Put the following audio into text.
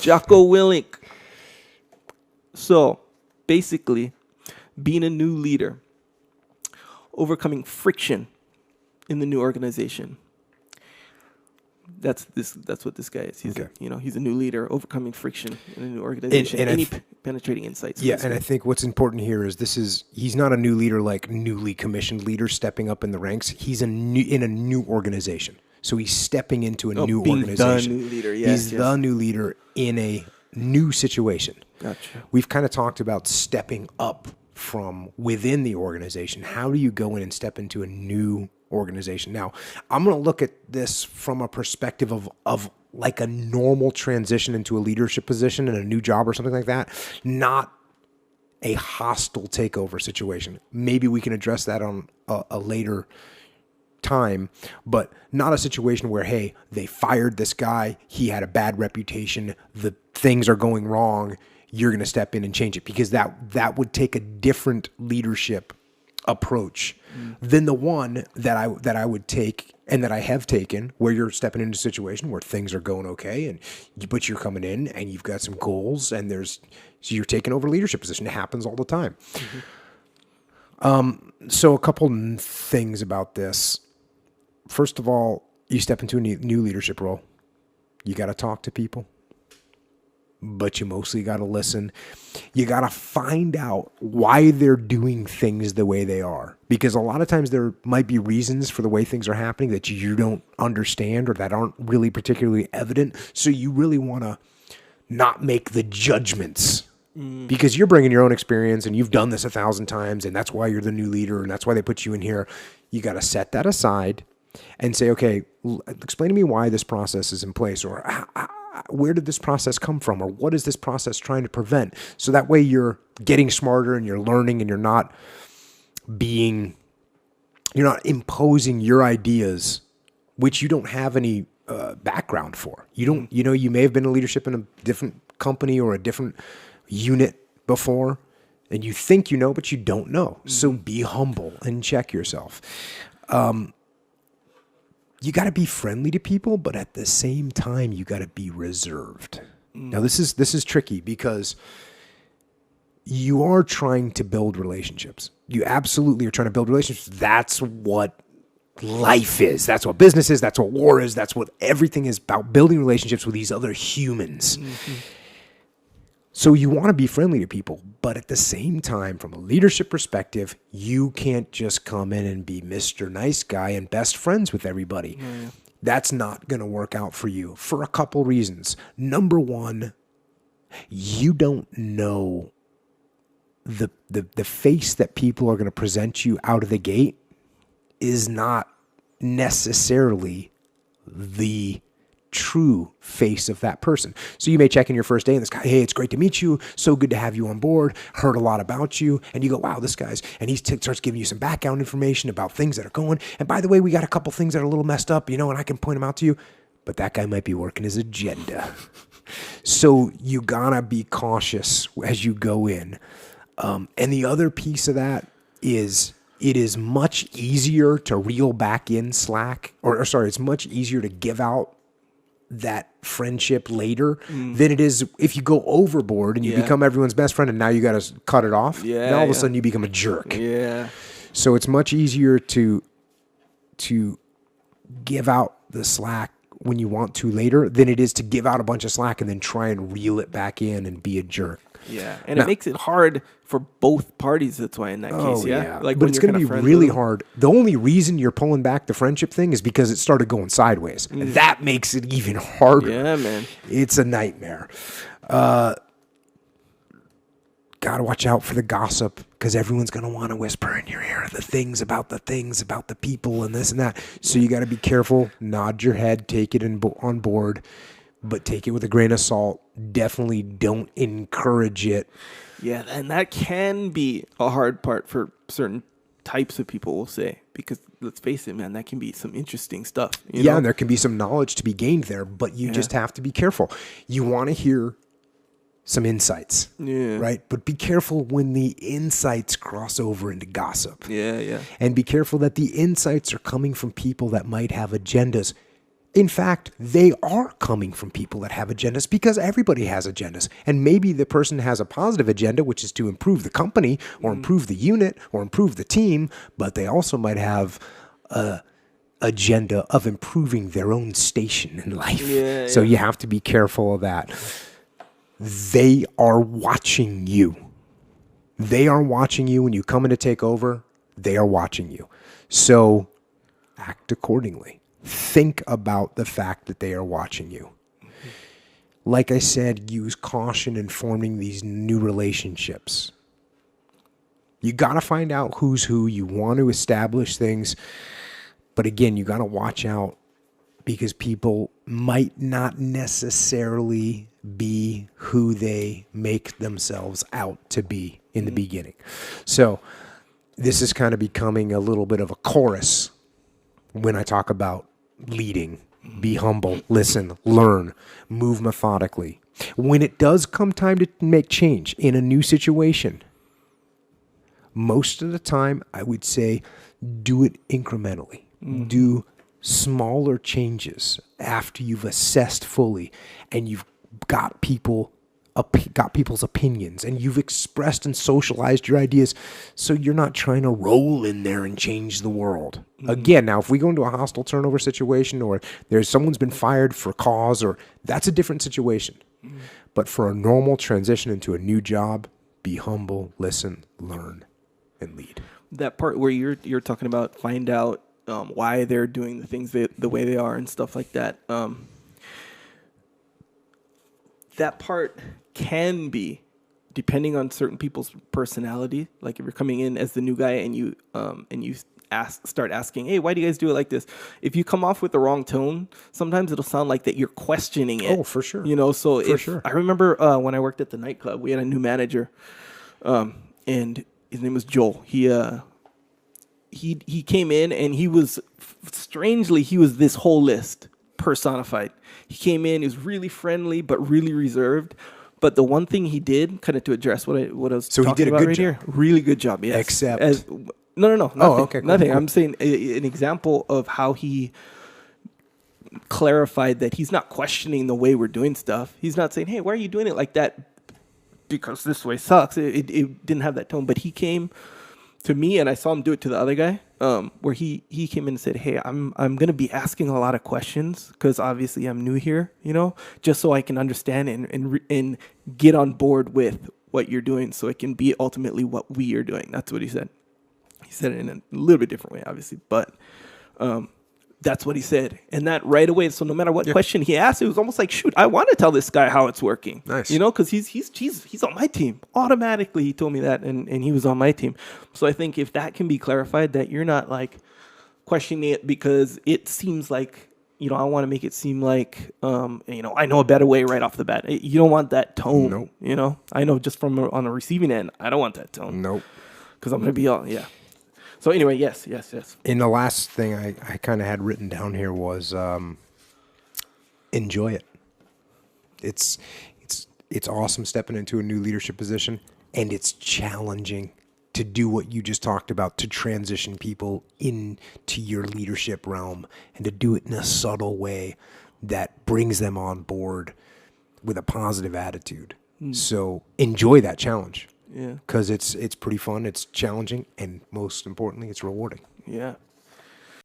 Jocko Willink. So, basically, being a new leader, overcoming friction in the new organization. That's what this guy is. He's he's a new leader, overcoming friction in a new organization. And penetrating insights. Yeah, and I think what's important here is he's not a new leader like newly commissioned leader stepping up in the ranks. He's in a new organization. So he's stepping into a new organization. The new leader, yes. He's the new leader in a new situation. Gotcha. We've kind of talked about stepping up from within the organization. How do you go in and step into a new organization? Now, I'm going to look at this from a perspective of like a normal transition into a leadership position in a new job or something like that, not a hostile takeover situation. Maybe we can address that on a later time, but not a situation where, hey, they fired this guy, he had a bad reputation, the things are going wrong, you're going to step in and change it, because that would take a different leadership approach than the one that I would take and that I have taken, where you're stepping into a situation where things are going okay, but you're coming in and you've got some goals, and so you're taking over a leadership position. It happens all the time. So a couple things about this. First of all, you step into a new leadership role. You got to talk to people, but you mostly got to listen. You got to find out why they're doing things the way they are, because a lot of times there might be reasons for the way things are happening that you don't understand or that aren't really particularly evident. So you really want to not make the judgments, because you're bringing your own experience and you've done this 1,000 times, and that's why you're the new leader and that's why they put you in here. You got to set that aside and say, okay, explain to me why this process is in place, or where did this process come from, or what is this process trying to prevent? So that way you're getting smarter and you're learning, and you're not imposing your ideas, which you don't have any background for. You may have been in leadership in a different company or a different unit before, and you think you know, but you don't know. So be humble and check yourself. You got to be friendly to people, but at the same time, you got to be reserved. Now, this is tricky, because you are trying to build relationships. You absolutely are trying to build relationships. That's what life is. That's what business is. That's what war is. That's what everything is about, building relationships with these other humans. So you want to be friendly to people, but at the same time, from a leadership perspective, you can't just come in and be Mr. Nice Guy and best friends with everybody. That's not going to work out for you for a couple reasons. Number one, you don't know the face that people are going to present you out of the gate is not necessarily the true face of that person. So you may check in your first day and this guy, hey, it's great to meet you. So good to have you on board. Heard a lot about you. And you go, wow, this guy's, and he starts giving you some background information about things that are going. And by the way, we got a couple things that are a little messed up, and I can point them out to you, but that guy might be working his agenda. So you gotta be cautious as you go in. And the other piece of that is, it is much easier to reel back in slack, it's much easier to give out that friendship later than it is if you go overboard and you become everyone's best friend, and now you got to cut it off. Now all of a sudden you become a jerk. So it's much easier to give out the slack when you want to later than it is to give out a bunch of slack and then try and reel it back in and be a jerk. And it makes it hard for both parties. That's why in that case, like, but it's going to be really hard. The only reason you're pulling back the friendship thing is because it started going sideways. And that makes it even harder. Yeah, man. It's a nightmare. Got to watch out for the gossip, because everyone's going to want to whisper in your ear the things about the people and this and that. So you got to be careful. Nod your head, take it on board, but take it with a grain of salt. Definitely don't encourage it. Yeah, and that can be a hard part for certain types of people, we'll say, because let's face it, man, that can be some interesting stuff. You know? And there can be some knowledge to be gained there, but you just have to be careful. You want to hear some insights, right? But be careful when the insights cross over into gossip. Yeah. And be careful that the insights are coming from people that might have agendas. In fact, they are coming from people that have agendas because everybody has agendas. And maybe the person has a positive agenda, which is to improve the company or improve the unit or improve the team, but they also might have a agenda of improving their own station in life. So you have to be careful of that. They are watching you. They are watching you when you come in to take over. They are watching you. So act accordingly. Think about the fact that they are watching you. Like I said, use caution in forming these new relationships. You got to find out who's who. You want to establish things. But again, you got to watch out because people might not necessarily be who they make themselves out to be in the beginning. So this is kind of becoming a little bit of a chorus when I talk about leading. Be humble, listen, learn, move methodically. When it does come time to make change in a new situation, most of the time I would say do it incrementally. Do smaller changes after you've assessed fully and you've got people's opinions and you've expressed and socialized your ideas, so you're not trying to roll in there and change the world. Again, now if we go into a hostile turnover situation or there's someone's been fired for cause, or that's a different situation. But for a normal transition into a new job, be humble, listen, learn, and lead. That part where you're talking about find out why they're doing the things the way they are and stuff like that. That part can be, depending on certain people's personality. Like if you're coming in as the new guy and you start asking, hey, why do you guys do it like this? If you come off with the wrong tone, sometimes it'll sound like that you're questioning it. Oh, for sure. So I remember when I worked at the nightclub, we had a new manager, and his name was Joel. He came in and he was this whole list personified. He came in, he was really friendly but really reserved. But the one thing he did, kind of to address what I was talking about right here, really good job, yes. Except no, nothing. Oh, okay, cool, nothing. cool. I'm saying an example of how he clarified that he's not questioning the way we're doing stuff. He's not saying, hey, why are you doing it like that? Because this way sucks. It didn't have that tone. But he came to me, and I saw him do it to the other guy, where he came in and said, hey, I'm going to be asking a lot of questions because obviously I'm new here, just so I can understand and get on board with what you're doing so it can be ultimately what we are doing. That's what he said. He said it in a little bit different way, obviously, but that's what he said. And that right away, so no matter what question he asked, it was almost like, shoot, I want to tell this guy how it's working. Nice. Because he's on my team. Automatically, he told me that, and he was on my team. So I think if that can be clarified, that you're not like questioning it because it seems like, I want to make it seem like, I know a better way right off the bat. You don't want that tone. Nope. I know just on the receiving end, I don't want that tone. Nope. Because I'm going to be all, So anyway, yes. And the last thing I kind of had written down here was enjoy it. It's awesome stepping into a new leadership position, and it's challenging to do what you just talked about, to transition people into your leadership realm and to do it in a subtle way that brings them on board with a positive attitude. So enjoy that challenge. Yeah. Because it's pretty fun, it's challenging, and most importantly, it's rewarding. Yeah.